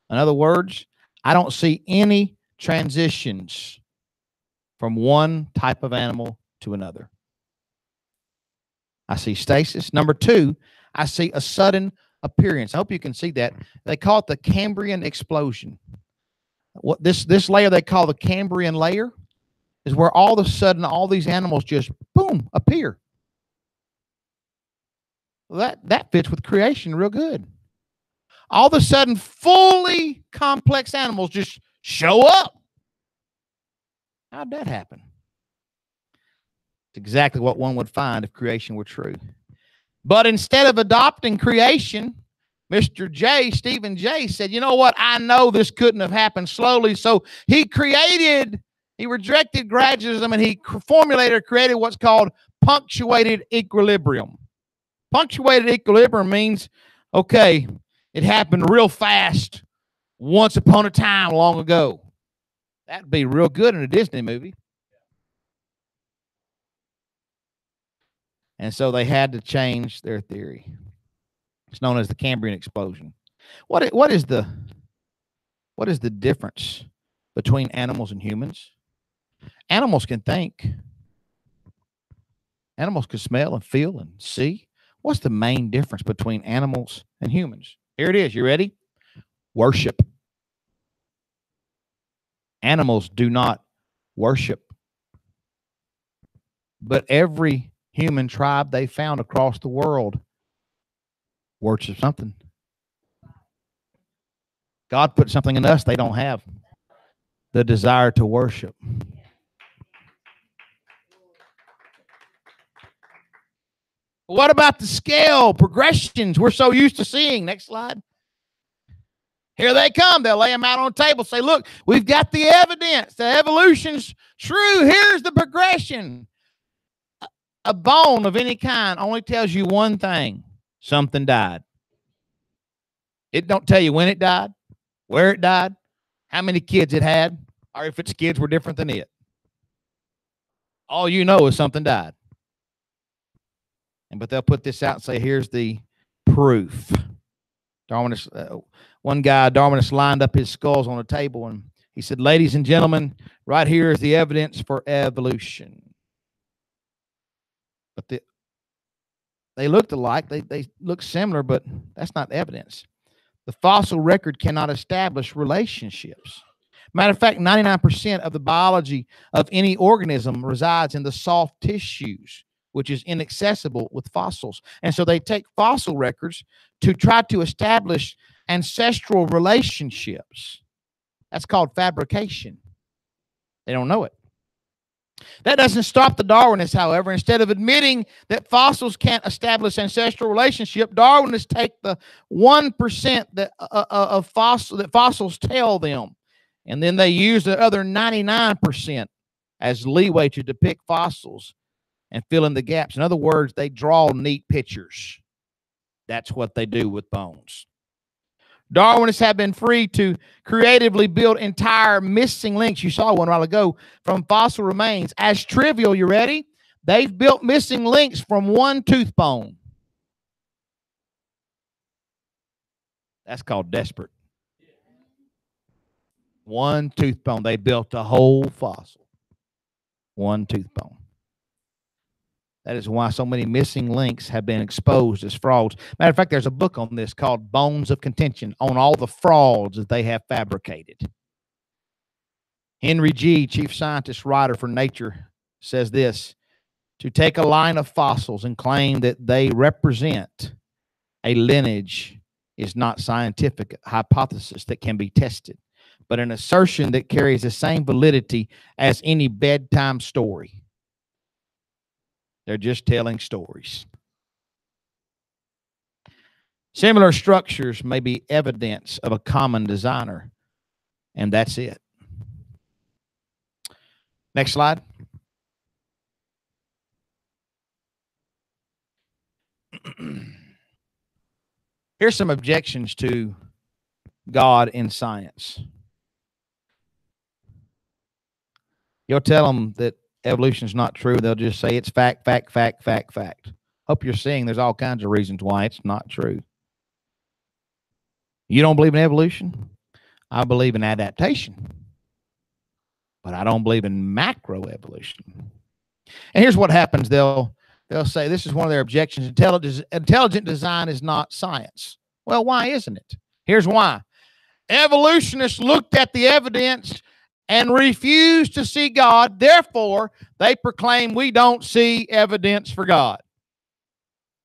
In other words, I don't see any transitions from one type of animal to another. I see stasis. Number 2, I see a sudden appearance. I hope you can see that. They call it the Cambrian explosion. What this layer they call the Cambrian layer is where all of a sudden all these animals just boom appear. Well, that fits with creation real good. All of a sudden, fully complex animals just show up. How'd that happen? It's exactly what one would find if creation were true. But instead of adopting creation, Mr. J, Stephen J, said, you know what? I know this couldn't have happened slowly. So he rejected gradualism, and he created what's called punctuated equilibrium. Punctuated equilibrium means, okay, it happened real fast once upon a time long ago. That'd be real good in a Disney movie. And so they had to change their theory. It's known as the Cambrian explosion. What is the difference between animals and humans? Animals can think. Animals can smell and feel and see. What's the main difference between animals and humans? Here it is. You ready? Worship. Animals do not worship. But every human tribe they found across the world worships something. God put something in us they don't have. The desire to worship. What about the scale progressions we're so used to seeing? Next slide. Here they come. They'll lay them out on the table, say, look, we've got the evidence. The evolution's true. Here's the progression. A bone of any kind only tells you one thing. Something died. It don't tell you when it died, where it died, how many kids it had, or if its kids were different than it. All you know is something died. But they'll put this out and say, here's the proof. One guy, Darwinist, lined up his skulls on a table and he said, ladies and gentlemen, right here is the evidence for evolution. But they looked alike. They look similar, but that's not evidence. The fossil record cannot establish relationships. Matter of fact, 99% of the biology of any organism resides in the soft tissues, which is inaccessible with fossils. And so they take fossil records to try to establish ancestral relationships. That's called fabrication. They don't know it. That doesn't stop the Darwinists, however. Instead of admitting that fossils can't establish ancestral relationship, Darwinists take the 1% that fossils tell them, and then they use the other 99% as leeway to depict fossils and fill in the gaps. In other words, they draw neat pictures. That's what they do with bones. Darwinists have been free to creatively build entire missing links. You saw one a while ago from fossil remains. As trivial, you ready? They've built missing links from one tooth bone. That's called desperate. One tooth bone. They built a whole fossil. One tooth bone. That is why so many missing links have been exposed as frauds. Matter of fact, there's a book on this called Bones of Contention on all the frauds that they have fabricated. Henry G., chief scientist writer for Nature, says this: to take a line of fossils and claim that they represent a lineage is not scientific hypothesis that can be tested, but an assertion that carries the same validity as any bedtime story. They're just telling stories. Similar structures may be evidence of a common designer, and that's it. Next slide. Here's some objections to God in science. You'll tell them that evolution is not true. They'll just say it's fact, fact, fact, fact, fact. Hope you're seeing there's all kinds of reasons why it's not true. You don't believe in evolution? I believe in adaptation. But I don't believe in macroevolution. And here's what happens. They'll say, this is one of their objections: intelligent design is not science. Well, why isn't it? Here's why. Evolutionists looked at the evidence and refused to see God. Therefore, they proclaim we don't see evidence for God.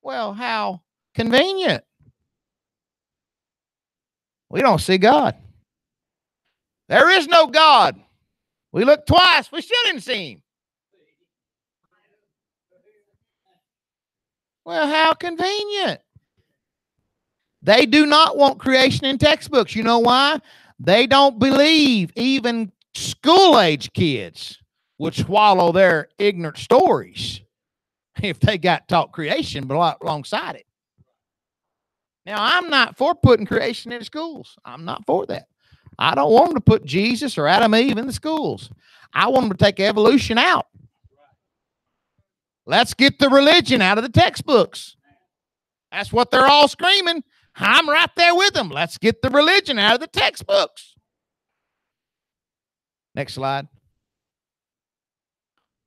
Well, how convenient. We don't see God. There is no God. We looked twice. We still didn't see him. Well, how convenient. They do not want creation in textbooks. You know why? They don't believe even school-age kids would swallow their ignorant stories if they got taught creation alongside it. Now, I'm not for putting creation in schools. I'm not for that. I don't want them to put Jesus or Adam and Eve in the schools. I want them to take evolution out. Let's get the religion out of the textbooks. That's what they're all screaming. I'm right there with them. Let's get the religion out of the textbooks. Next slide.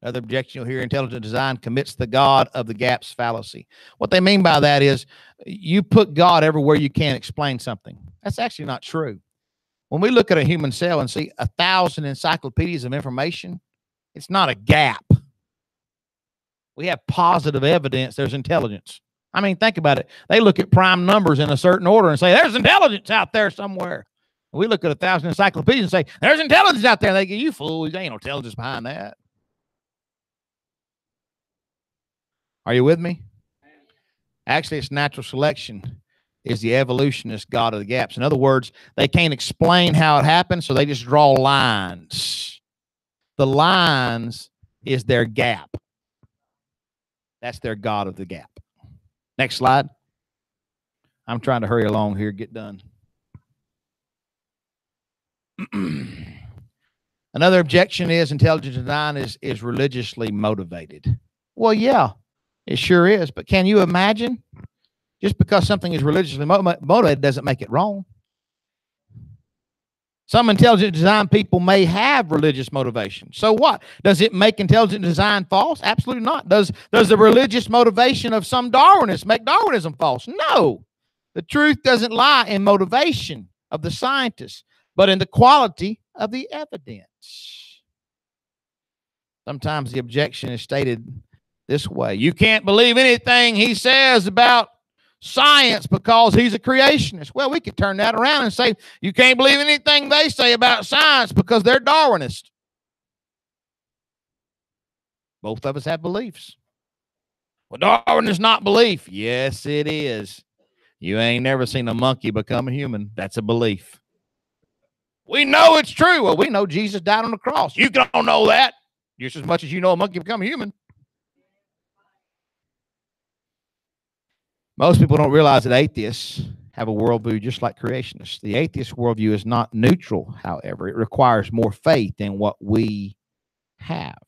Another objection you'll hear, intelligent design commits the God of the gaps fallacy. What they mean by that is you put God everywhere you can't explain something. That's actually not true. When we look at a human cell and see 1,000 encyclopedias of information, it's not a gap. We have positive evidence there's intelligence. I mean, think about it. They look at prime numbers in a certain order and say, there's intelligence out there somewhere. We look at 1,000 encyclopedias and say, there's intelligence out there. They go, you fool, there ain't no intelligence behind that. Are you with me? Actually, it's natural selection is the evolutionist God of the gaps. In other words, they can't explain how it happened, so they just draw lines. The lines is their gap. That's their God of the gap. Next slide. I'm trying to hurry along here, get done. Another objection is intelligent design is religiously motivated. Well, yeah, it sure is. But can you imagine? Just because something is religiously motivated doesn't make it wrong. Some intelligent design people may have religious motivation. So what? Does it make intelligent design false? Absolutely not. Does the religious motivation of some Darwinists make Darwinism false? No. The truth doesn't lie in motivation of the scientists, but in the quality of the evidence. Sometimes the objection is stated this way. You can't believe anything he says about science because he's a creationist. Well, we could turn that around and say, you can't believe anything they say about science because they're Darwinist. Both of us have beliefs. Well, Darwin is not belief. Yes, it is. You ain't never seen a monkey become a human. That's a belief. We know it's true. Well, we know Jesus died on the cross. You don't know that just as much as you know a monkey become a human. Most people don't realize that atheists have a worldview just like creationists. The atheist worldview is not neutral, however. It requires more faith than what we have.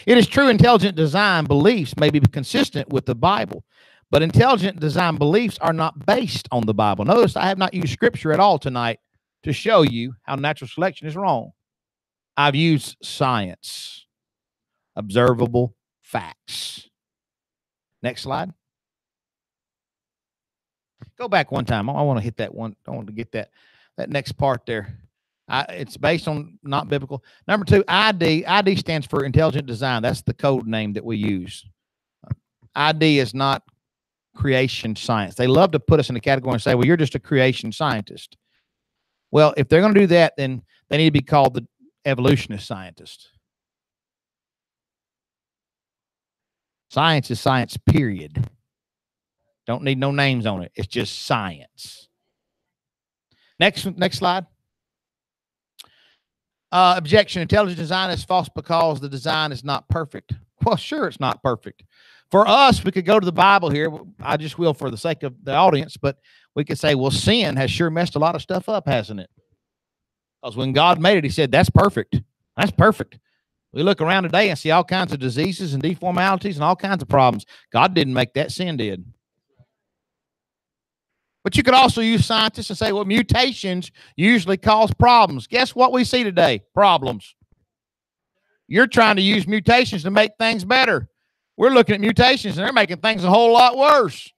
It is true intelligent design beliefs may be consistent with the Bible, but intelligent design beliefs are not based on the Bible. Notice I have not used scripture at all tonight to show you how natural selection is wrong. I've used science, observable facts. Next slide. Go back one time. I want to hit that one. I want to get that next part there. It's based on not biblical. Number 2, ID. ID stands for intelligent design. That's the code name that we use. ID is not creation science. They love to put us in a category and say, well, you're just a creation scientist. Well, if they're going to do that, then they need to be called the evolutionist scientist. Science is science, period. Don't need no names on it. It's just science. Next slide. Objection. Intelligent design is false because the design is not perfect. Well, sure, it's not perfect. For us, we could go to the Bible here. I just will for the sake of the audience, but we could say, well, sin has sure messed a lot of stuff up, hasn't it? Because when God made it, he said, that's perfect. That's perfect. We look around today and see all kinds of diseases and deformalities and all kinds of problems. God didn't make that. Sin did. But you could also use scientists and say, well, mutations usually cause problems. Guess what we see today? Problems. You're trying to use mutations to make things better. We're looking at mutations, and they're making things a whole lot worse.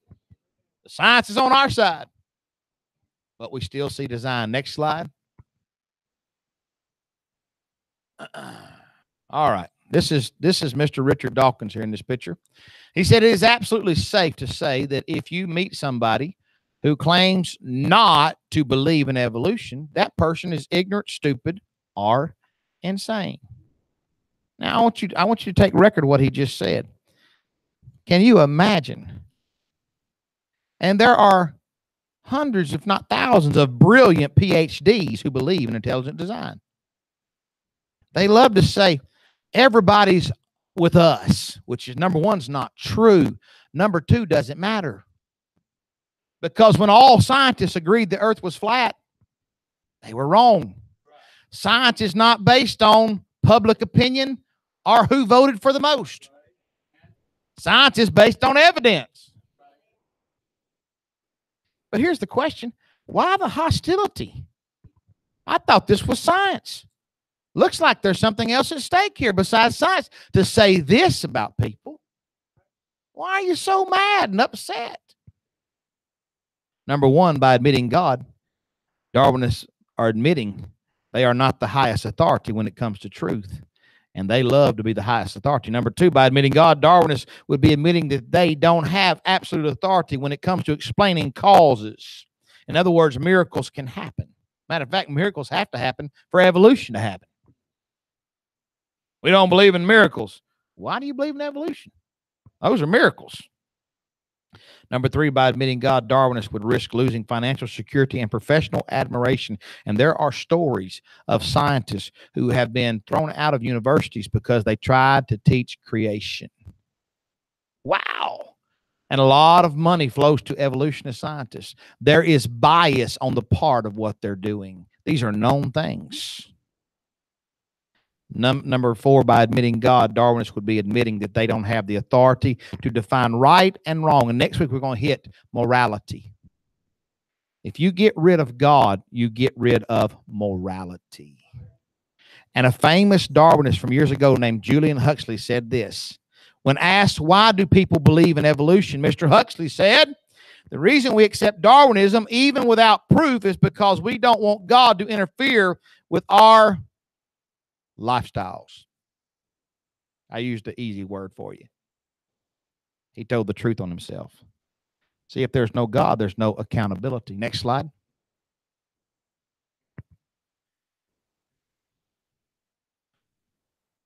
The science is on our side. But we still see design. Next slide. All right. This is Mr. Richard Dawkins here in this picture. He said it is absolutely safe to say that if you meet somebody who claims not to believe in evolution, that person is ignorant, stupid, or insane. Now, I want you to take record of what he just said. Can you imagine? And there are hundreds, if not thousands, of brilliant PhDs who believe in intelligent design. They love to say everybody's with us, which is, number one, is not true. Number two, doesn't matter. Because when all scientists agreed the earth was flat, they were wrong. Science is not based on public opinion or who voted for the most. Science is based on evidence. But here's the question. Why the hostility? I thought this was science. Looks like there's something else at stake here besides science to say this about people. Why are you so mad and upset? Number one, by admitting God, Darwinists are admitting they are not the highest authority when it comes to truth, and they love to be the highest authority. Number two, by admitting God, Darwinists would be admitting that they don't have absolute authority when it comes to explaining causes. In other words, miracles can happen. Matter of fact, miracles have to happen for evolution to happen. We don't believe in miracles. Why do you believe in evolution? Those are miracles. Number three, by admitting God, Darwinists would risk losing financial security and professional admiration. And there are stories of scientists who have been thrown out of universities because they tried to teach creation. Wow. And a lot of money flows to evolutionist scientists. There is bias on the part of what they're doing. These are known things. Number four, by admitting God, Darwinists would be admitting that they don't have the authority to define right and wrong. And next week, we're going to hit morality. If you get rid of God, you get rid of morality. And a famous Darwinist from years ago named Julian Huxley said this. When asked, why do people believe in evolution, Mr. Huxley said, the reason we accept Darwinism, even without proof, is because we don't want God to interfere with our lifestyles. I used the easy word for you. He told the truth on himself. See, if there's no God, there's no accountability. Next slide.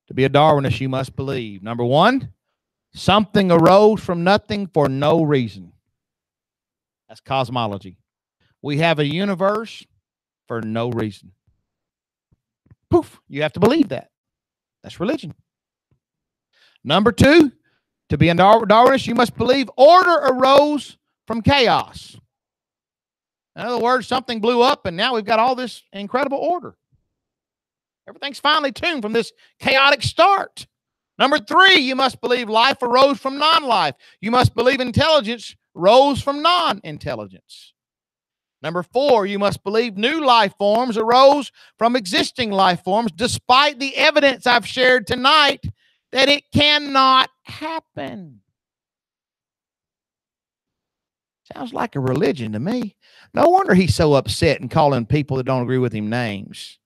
To be a Darwinist, you must believe. Number one, something arose from nothing for no reason. That's cosmology. We have a universe for no reason. Poof, you have to believe that. That's religion. Number two, to be a Darwinist, you must believe order arose from chaos. In other words, something blew up, and now we've got all this incredible order. Everything's finely tuned from this chaotic start. Number three, you must believe life arose from non-life. You must believe intelligence rose from non-intelligence. Number four, you must believe new life forms arose from existing life forms, despite the evidence I've shared tonight that it cannot happen. Sounds like a religion to me. No wonder he's so upset and calling people that don't agree with him names.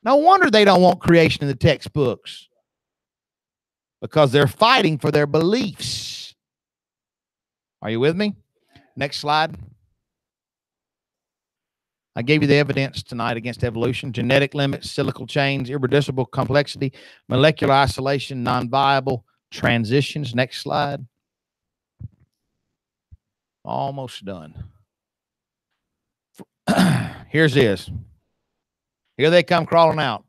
No wonder they don't want creation in the textbooks, because they're fighting for their beliefs. Are you with me? Next slide. I gave you the evidence tonight against evolution: genetic limits, silical chains, irreducible complexity, molecular isolation, non-viable transitions. Next slide. Almost done. Here's this. Here they come crawling out.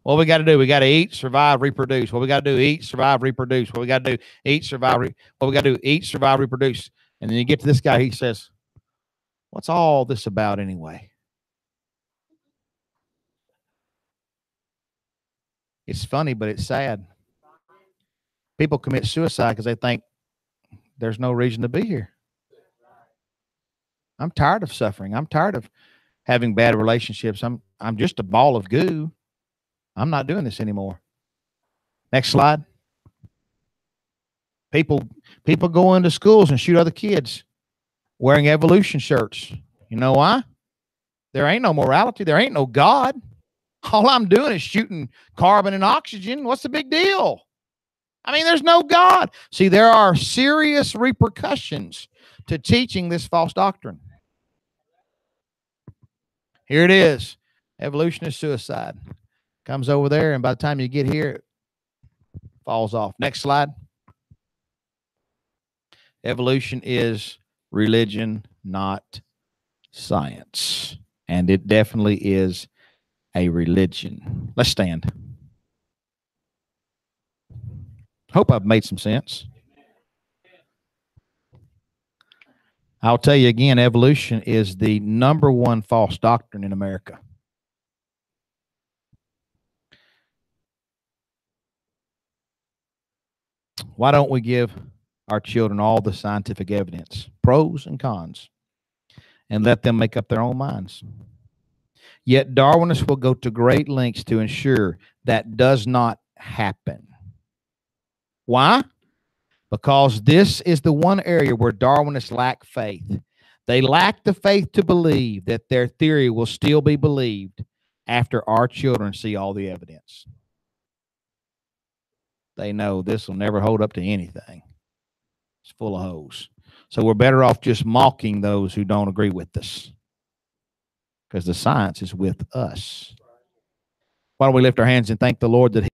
What we got to do? We got to eat, survive, reproduce. What we got to do? Eat, survive, reproduce. What we got to do? Eat, survive. What we got to do? Eat, survive, reproduce. And then you get to this guy. He says, "What's all this about anyway?" It's funny, but it's sad. People commit suicide because they think there's no reason to be here. I'm tired of suffering. I'm tired of having bad relationships. I'm just a ball of goo. I'm not doing this anymore. Next slide. People go into schools and shoot other kids wearing evolution shirts. You know why? There ain't no morality. There ain't no God. All I'm doing is shooting carbon and oxygen. What's the big deal? I mean, there's no God. See, there are serious repercussions to teaching this false doctrine. Here it is. Evolution is suicide. Comes over there, and by the time you get here, it falls off. Next slide. Evolution is religion, not science. And it definitely is a religion. Let's stand. Hope I've made some sense. I'll tell you again, evolution is the number one false doctrine in America. Why don't we give our children all the scientific evidence, pros and cons? and let them make up their own minds. Yet Darwinists will go to great lengths to ensure that does not happen. Why? Because this is the one area where Darwinists lack faith. They lack the faith to believe that their theory will still be believed after our children see all the evidence. They know this will never hold up to anything. It's full of holes. So we're better off just mocking those who don't agree with us, because the science is with us. Why don't we lift our hands and thank the Lord that